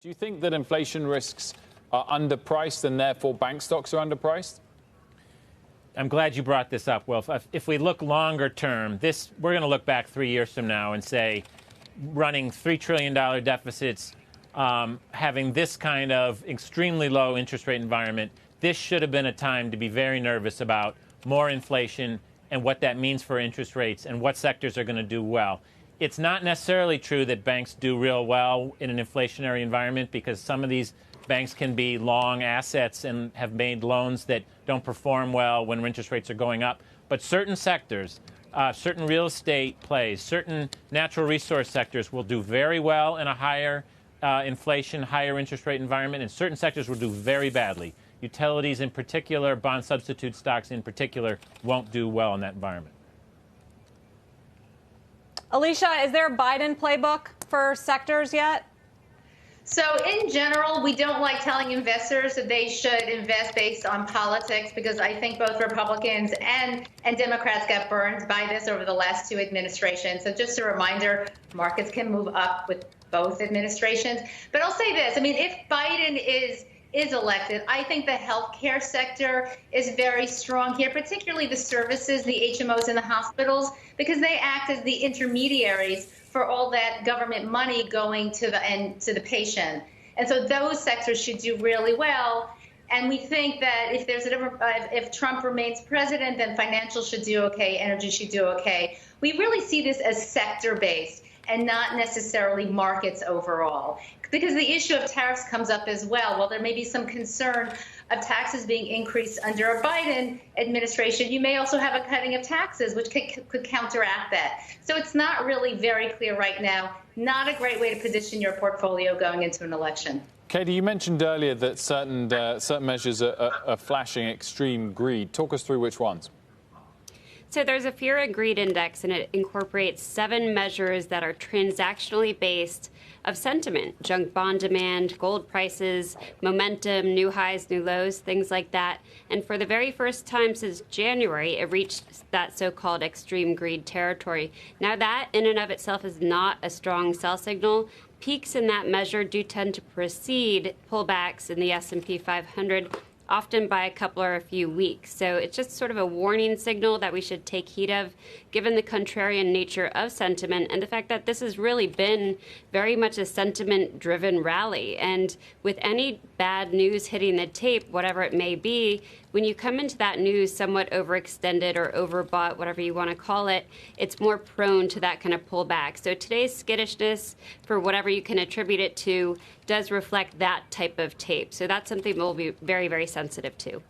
Do you think that inflation risks are underpriced and therefore bank stocks are underpriced? I'm glad you brought this up, Will. If we look longer term, we're going to look back 3 years from now and say running $3 trillion deficits, having this kind of extremely low interest rate environment, this should have been a time to be very nervous about more inflation and what that means for interest rates and what sectors are going to do well. It's not necessarily true that banks do real well in an inflationary environment because some of these banks can be long assets and have made loans that don't perform well when interest rates are going up. But certain sectors, certain real estate plays, certain natural resource sectors will do very well in a higher inflation, higher interest rate environment, and certain sectors will do very badly. Utilities in particular, bond substitute stocks in particular, won't do well in that environment. Alicia, is there a Biden playbook for sectors yet? So in general, we don't like telling investors that they should invest based on politics because I think both Republicans and Democrats got burned by this over the last two administrations. So just a reminder, markets can move up with both administrations. But I'll say this, I mean, if Biden is elected, I think the healthcare sector is very strong here, particularly the services, the HMOs and the hospitals, because they act as the intermediaries for all that government money going to the patient. And so those sectors should do really well. And we think that if Trump remains president, then financial should do okay, energy should do okay. We really see this as sector-based and not necessarily markets overall. Because the issue of tariffs comes up as well. While there may be some concern of taxes being increased under a Biden administration, you may also have a cutting of taxes, which could counteract that. So it's not really very clear right now. Not a great way to position your portfolio going into an election. Katie, you mentioned earlier that certain measures are flashing extreme greed. Talk us through which ones. So there's a Fear and Greed Index, and it incorporates 7 measures that are transactionally based of sentiment: junk bond demand, gold prices, momentum, new highs, new lows, things like that. And for the very first time since January, it reached that so-called extreme greed territory. Now that in and of itself is not a strong sell signal. Peaks in that measure do tend to precede pullbacks in the S&P 500, often by a couple or a few weeks. So it's just sort of a warning signal that we should take heed of, given the contrarian nature of sentiment and the fact that this has really been very much a sentiment-driven rally. And with any bad news hitting the tape, whatever it may be, when you come into that news somewhat overextended or overbought, whatever you want to call it, it's more prone to that kind of pullback. So today's skittishness, for whatever you can attribute it to, does reflect that type of tape. So that's something we'll be very, very sensitive to.